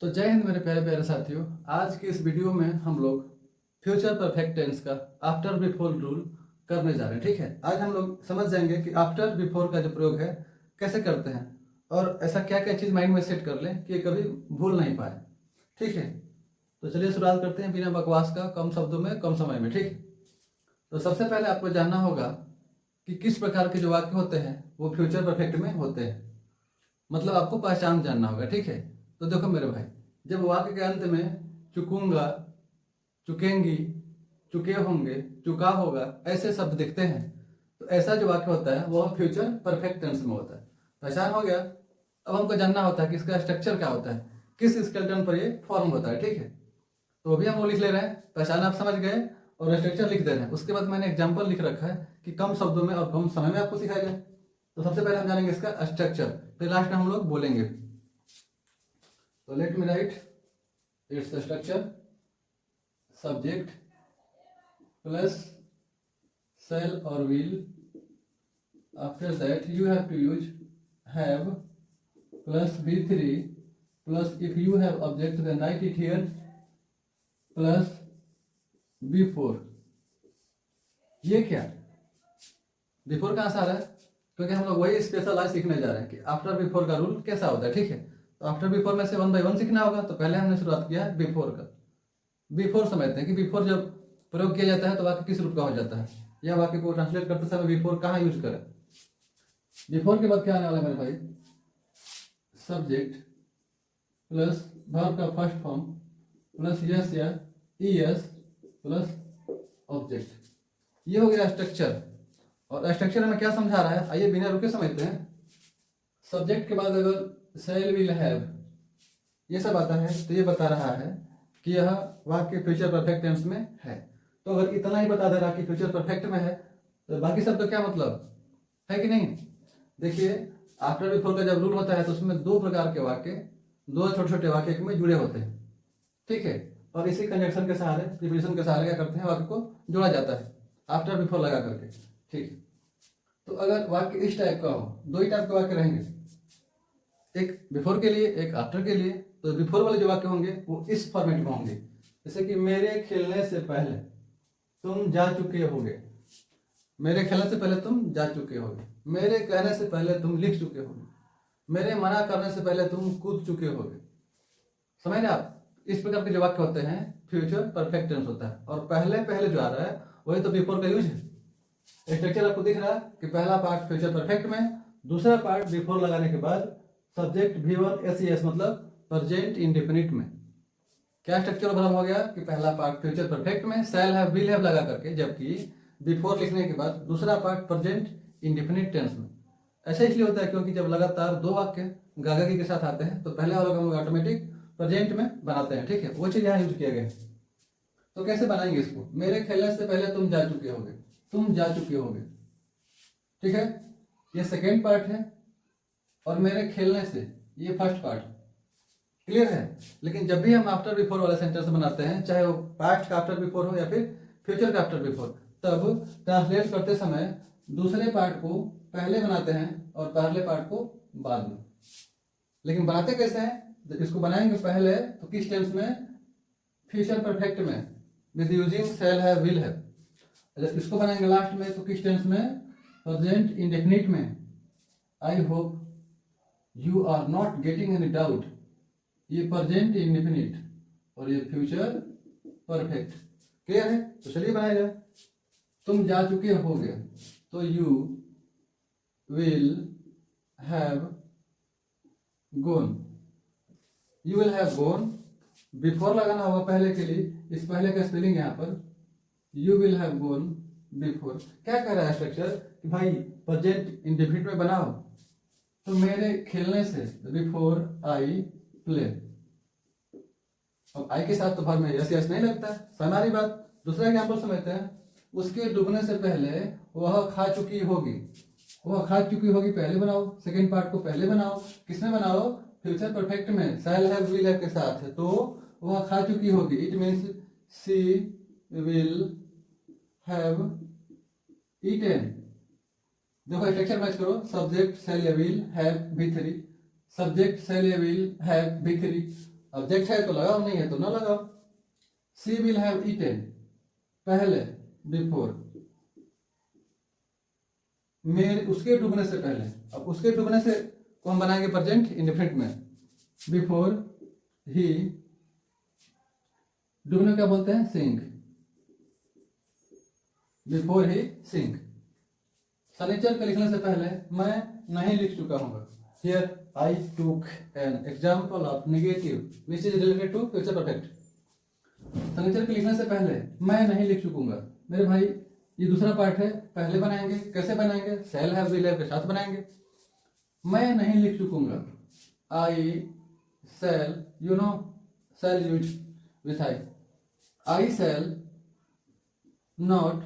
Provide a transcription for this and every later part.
तो जय हिंद मेरे प्यारे प्यारे साथियों। आज की इस वीडियो में हम लोग फ्यूचर परफेक्ट टेंस का आफ्टर बिफोर रूल करने जा रहे हैं। ठीक है, आज हम लोग समझ जाएंगे कि आफ्टर बिफोर का जो प्रयोग है कैसे करते हैं और ऐसा क्या क्या चीज़ माइंड में सेट कर लें कि कभी भूल नहीं पाए। ठीक है, तो चलिए शुरुआत करते हैं बिना बकवास का, कम शब्दों में कम समय में। ठीक, तो सबसे पहले आपको जानना होगा कि किस प्रकार के जो वाक्य होते हैं वो फ्यूचर परफेक्ट में होते हैं, मतलब आपको पहचान जानना होगा। ठीक है, तो देखो मेरे भाई, जब वाक्य के अंत में चुकूंगा, चुकेंगी, चुके होंगे, चुका होगा ऐसे शब्द दिखते हैं तो ऐसा जो वाक्य होता है वह फ्यूचर परफेक्ट टेंस में होता है। पहचान हो गया। अब हमको जानना होता है कि इसका स्ट्रक्चर क्या होता है, किस स्केलेटन पर ये फॉर्म होता है। ठीक है, तो अभी हम वो लिख ले रहे हैं, पहचान आप समझ गए और स्ट्रक्चर लिख दे रहे हैं। उसके बाद मैंने एग्जाम्पल लिख रखा है कि कम शब्दों में और कम समय में आपको सिखाया जाए। तो सबसे पहले हम जानेंगे इसका स्ट्रक्चर, फिर लास्ट में हम लोग बोलेंगे। तो let me right it's the structure subject plus shall or will, after that you have to use have plus b3 plus if you have object then write it here plus before। ये क्या before कहाँ से आ रहा है, क्योंकि हम लोग वही स्पेशल आज सीखने जा रहे हैं कि आफ्टर बिफोर का रूल कैसा होता है। ठीक है, तो आफ्टर बिफोर में से 1 बाय 1 सीखना होगा। तो पहले हमने शुरुआत किया बिफोर का। बिफोर समझते हैं कि बिफोर जब प्रयोग किया जाता है तो वाक्य किस रूप का हो जाता है, या वाक्य को ट्रांसलेट करते समय बिफोर कहाँ यूज करें। बिफोर के बाद क्या आने वाला है मेरे भाई, सब्जेक्ट प्लस वर्ब का फर्स्ट फॉर्म प्लस यस या ईएस प्लस ऑब्जेक्ट। ये हो गया स्ट्रक्चर। और स्ट्रक्चर में क्या समझा रहा है, आइए बिना रुके समझते हैं। सब्जेक्ट के बाद अगर शैल विल हैव ये सब आता है तो ये बता रहा है कि यह वाक्य फ्यूचर परफेक्ट टेंस में है। तो अगर इतना ही बता दे रहा कि फ्यूचर परफेक्ट में है तो बाकी सब तो क्या मतलब है कि नहीं। देखिए, आफ्टर बिफोर का जब रूल होता है तो उसमें 2 प्रकार के वाक्य, 2 छोटे छोटे वाक्य में जुड़े होते हैं। ठीक है, और इसी कंजक्शन के सहारे, प्रीपोजिशन के सहारे क्या करते हैं, वाक्य को जोड़ा जाता है आफ्टर बिफोर लगा करके। ठीक, तो अगर वाक्य इस टाइप का हो, 2 ही टाइप के वाक्य रहेंगे, एक बिफोर के लिए एक आफ्टर के लिए। तो बिफोर वाले जो वाक्य होंगे वो इस फॉर्मेट में होंगे, जैसे कि मेरे खेलने से पहले तुम जा चुके होगे, मेरे खेलने से पहले तुम जा चुके होगे, मेरे कहने से पहले तुम लिख चुके होगे, मेरे मना करने से पहले तुम कूद चुके होगे। समझ रहे आप, इस प्रकार के जो वाक्य होते हैं फ्यूचर परफेक्ट टेंस होता है। और पहले पहले जो आ रहा है वही तो बिफोर का यूज है। स्ट्रक्चर आपको दिख रहा है कि पहला पार्ट फ्यूचर परफेक्ट में, दूसरा पार्ट बिफोर लगाने के बाद सब्जेक्ट V1 SES मतलब प्रेजेंट इंडेफिनिट में। क्या स्ट्रक्चर बराबर हो गया कि पहला पार्ट फ्यूचर परफेक्ट में शैल हैव विल हैव लगा करके, जबकि बिफोर लिखने के बाद दूसरा पार्ट प्रेजेंट इंडेफिनिट टेंस में। ऐसा इसलिए होता है क्योंकि जब लगातार 2 वाक्य गागा के साथ आते हैं तो पहले वाला हम लोग ऑटोमेटिक प्रेजेंट में बनाते हैं। ठीक है, वो चीज यहाँ यूज किया गया है। तो कैसे बनाएंगे इसको, मेरे खेलने से पहले तुम जा चुके होगे, तुम जा चुके होगे। ठीक है, ये सेकेंड पार्ट है और मेरे खेलने से ये फर्स्ट पार्ट। क्लियर है। लेकिन जब भी हम आफ्टर बिफोर वाला सेंटेंस बनाते हैं, चाहे वो पास्ट का आफ्टर बिफोर हो या फिर फ्यूचर का आफ्टर बिफोर, तब ट्रांसलेट करते समय दूसरे पार्ट को पहले बनाते हैं और पहले पार्ट को बाद में। लेकिन बनाते कैसे हैं, जब इसको बनाएंगे पहले तो किस टेंस में, फ्यूचर परफेक्ट में with using shell have will have. जब इसको बनाएंगे लास्ट में तो किस टेंस में, प्रेजेंट इंडेफिनिट में। I hope you are not getting any doubt, ये प्रेजेंट इंडेफिनिट और ये फ्यूचर परफेक्ट। क्लियर है, तो चलिए बनाया जाए। तुम जा चुके होगे तो you will have gone, you will have gone before लगाना होगा पहले के लिए। इस पहले का स्पेलिंग यहाँ पर you will have gone before. क्या कह रहा है स्ट्रक्चर कि भाई प्रेजेंट इंडेफिनिट में बनाओ, तो मेरे खेलने से बिफोर आई प्ले। अब आई के साथ तो भाग में यस यस नहीं लगता है, हमारी बात। दूसरा एग्जाम्पल समझते हैं, उसके डूबने से पहले वह खा चुकी होगी, वह खा चुकी होगी पहले बनाओ, सेकेंड पार्ट को पहले बनाओ। किसमें बनाओ, फ्यूचर परफेक्ट में शैल हैव विल हैव के साथ है। तो वह खा चुकी होगी, it means she will have eaten. देखो स्ट्रक्चर मैच करो, सब्जेक्ट शैल या विल हैव V3, सब्जेक्ट शैल या विल हैव V3 ऑब्जेक्ट है तो लगाओ, नहीं है तो ना लगाओ। सी विल हैव ईटेन, पहले, बिफोर, मेरे उसके डूबने से पहले। अब उसके डूबने से को हम बनाएंगे प्रेजेंट इंडेफिनिट में। बिफोर ही, डूबने क्या बोलते हैं, सिंक, बिफोर ही सिंक। शनिचर के लिखने से पहले मैं नहीं लिख चुका हूँ। Here I took an example of negative which is related to future perfect. शनिचर के लिखने से पहले मैं नहीं लिख चुकूंगा। मेरे भाई ये दूसरा पार्ट है, पहले बनाएंगे। कैसे बनाएंगे, सेल हैव विल हैव के साथ बनाएंगे। मैं नहीं लिख चुकूंगा, I shall, you know shall use with I shall not,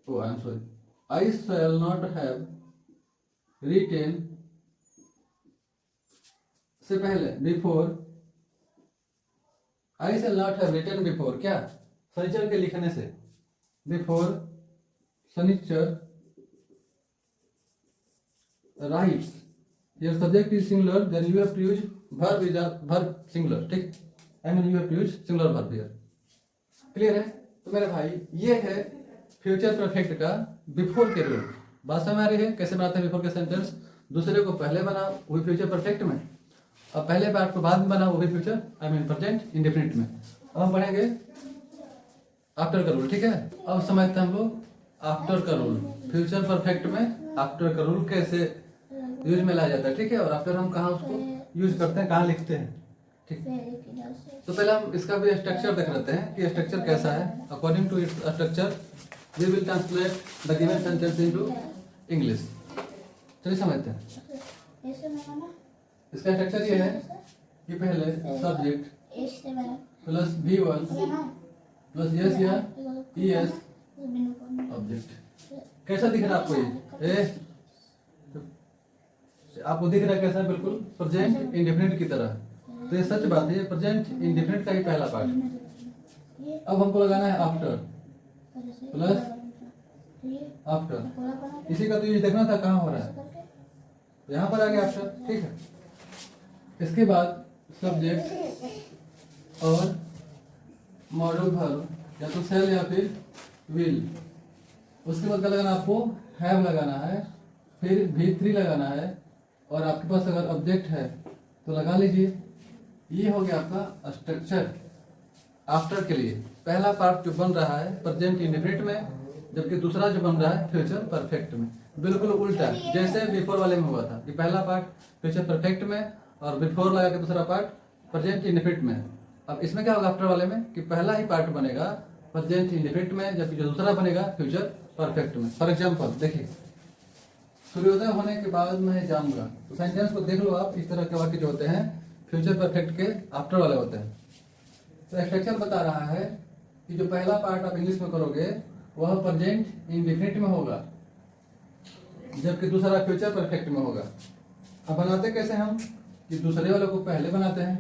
oh I'm sorry, I shall not have written से पहले, before, I shall not have written before, क्या, शनिचर के लिखने से, before Shanichar writes, your subject is singular, then you have to use verb is a verb singular, ठीक, I mean you have to use singular verb here, clear है। तो मेरे भाई ये है फ्यूचर परफेक्ट का बिफोर के रूल। बात समझ आ रही है कैसे बनाते हैं बिफोर के सेंटेंस। दूसरे को पहले बना वो भी फ्यूचर परफेक्ट में, और पहले पार्ट को बाद में बना वो भी future I mean present indefinite में। अब हम पढ़ेंगे आफ्टर का रूल, ठीक है। अब समझते हैं हम लोग आफ्टर का रूल। फ्यूचर परफेक्ट में आफ्टर का रूल कैसे यूज में लाया जाता है, ठीक है। और आफ्टर हम कहाँ उसको यूज करते हैं, कहाँ लिखते हैं, ठीक। तो पहले हम इसका भी स्ट्रक्चर देख लेते हैं कि स्ट्रक्चर कैसा है। According to its structure we will translate the given sentence into English. चलिए समझते हैं। इसका स्ट्रक्चर ये है कि पहले subject plus V1 plus S या ES ऑब्जेक्ट। कैसा दिख रहा है आपको ये? आपको दिख रहा है कैसा? बिल्कुल प्रेजेंट इंडेफिनिट की तरह। तो ये सच बात है, प्रेजेंट इंडेफिनिट का ही पहला पार्ट। अब हमको लगाना है आफ्टर प्लस आफ्टर। इसी का तो यूज देखना था कहाँ हो रहा है, यहाँ पर आ गया आफ्टर, ठीक है। इसके बाद सब्जेक्ट और मॉडल वर्ब या तो सेल या फिर विल। उसके बाद क्या लगाना आपको? हैव लगाना है, फिर V3 लगाना है, और आपके पास अगर ऑब्जेक्ट है तो लगा लीजिए। ये हो गया आपका स्ट्रक्चर आफ्टर के लिए। पहला पार्ट जो बन रहा है प्रेजेंट इंडेफिनिट में, जबकि दूसरा जो बन रहा है फ्यूचर परफेक्ट में। बिल्कुल उल्टा, जैसे बिफोर वाले में हुआ था कि पहला पार्ट फ्यूचर परफेक्ट में और बिफोर लगा के दूसरा पार्ट प्रेजेंट इंडेफिनिट में। अब इसमें क्या होगा आफ्टर वाले में कि पहला ही पार्ट बनेगा प्रेजेंट इंडेफिनिट में, जबकि जो दूसरा बनेगा फ्यूचर परफेक्ट में। फॉर एग्जाम्पल देखिए, सूर्योदय होने के बाद मैं जाऊंगा। तो सेंटेंस को देख लो आप, इस तरह के वाक्य जो होते हैं फ्यूचर परफेक्ट के आफ्टर वाले होते हैं। तो स्ट्रक्चर बता रहा है कि जो पहला पार्ट आप इंग्लिश में करोगे वह प्रेजेंट इंडेफिनिट में होगा, जबकि दूसरा फ्यूचर परफेक्ट में होगा। अब बनाते कैसे हम कि दूसरे वाले को पहले बनाते हैं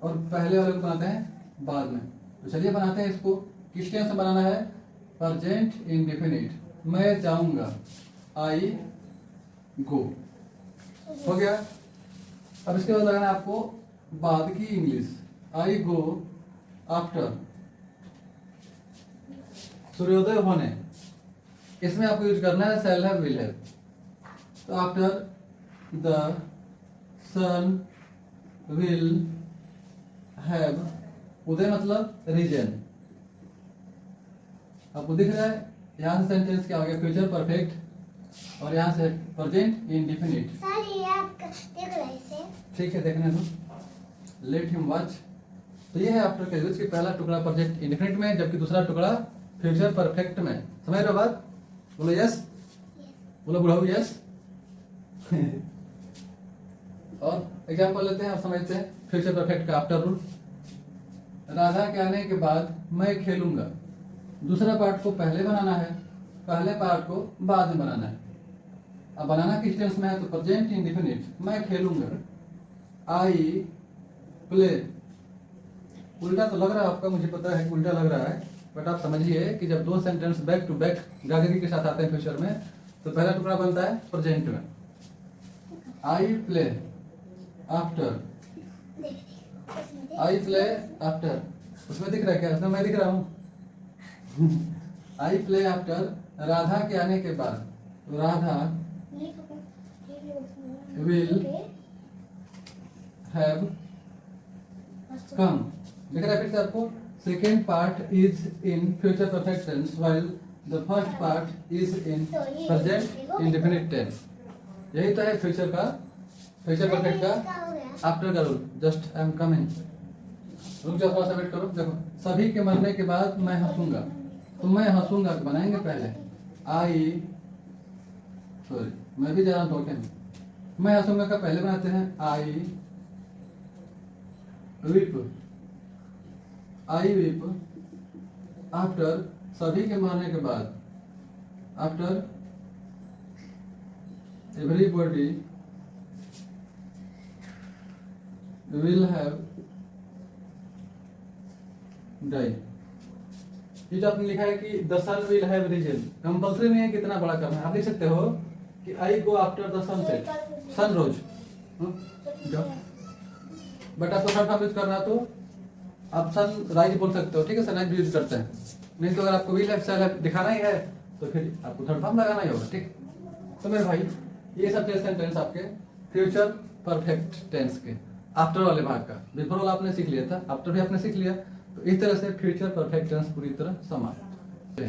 और पहले वाले को बनाते हैं बाद में। तो चलिए बनाते हैं इसको। किस टेंस में बनाना है? Present indefinite. मैं जाऊंगा, आई गो, हो गया। अब इसके बाद लगाना है आपको बाद की इंग्लिश, आई गो आफ्टर सूर्योदय होने। इसमें आपको यूज करना है शैल हैव विल हैव। तो after the sun will have, उदय मतलब रीजन। आपको दिख रहा है यहाँ से सेंटेंस क्या हो गया? फ्यूचर परफेक्ट, और यहाँ से प्रेजेंट इंडेफिनिट। ठीक है, देखने दो, लेट हिम वॉच। तो ये है आफ्टर का यूज कि पहला टुकड़ा प्रेजेंट इंडेफिनिट में, जबकि दूसरा टुकड़ा फ्यूचर परफेक्ट में। समझ रहे हो बात? बोलो यस, बोलो बुढ़ाऊ यस। और एग्जाम्पल लेते हैं और समझते हैं फ्यूचर परफेक्ट का आफ्टर रूल। राधा के आने के बाद मैं खेलूंगा। दूसरा पार्ट को पहले बनाना है, पहले पार्ट को बाद में बनाना है। अब बनाना किस टेंस में है? तो प्रेजेंट इंडेफिनिट। मैं खेलूंगा, आई प्ले। उल्टा तो लग रहा है आपका, मुझे पता है उल्टा लग रहा है, बट आप समझिए कि जब दो सेंटेंस बैक टू बैक गागरी के साथ आते हैं फ्यूचर में, तो पहला टुकड़ा बनता है प्रेजेंट में। I play after I play after, उसमें दिख रहा है क्या? उसमें मैं दिख रहा हूँ। आई प्ले आफ्टर, राधा के आने के बाद, राधा विल हैव कम। दिख रहा है फिर से आपको? Second part is in future perfect tense while the first part is in present indefinite tense. यही तो है फ्यूचर का, फ्यूचर परफेक्ट का आफ्टर का rule. Just I am coming, रुक जाओ थोड़ा सा वेट करो। देखो, सभी के मरने के बाद मैं हंसूंगा, तो मैं हंसूंगा बनाएंगे पहले आई, सॉरी मैं भी जा रहा हूँ तो मैं हंसूंगा का पहले बनाते हैं I weep, I weep after, सभी के मरने के बाद, after everybody will have die. ये जो आपने लिखा है कि the sun will have risen, compulsory नहीं है कितना बड़ा करना है। आप लिख सकते हो कि I go after the sunset, sun rose. But आपको थर्ड फॉर्म यूज करना है तो आप सन राइज बोल सकते हो, ठीक है? सनराइज भी यूज करते हैं। नहीं तो अगर आपको विल हैव शैल हैव दिखाना ही है तो फिर आपको थर्ड फॉर्म लगाना ही होगा, ठीक? तो मेरे भाई ये सब थे सेंटेंस आपके फ्यूचर परफेक्ट टेंस के आफ्टर वाले भाग का। बिफोर वाला आपने सीख लिया था, आफ्टर भी आपने सीख लिया। तो इस तरह से फ्यूचर परफेक्ट टेंस पूरी तरह समाप्त है।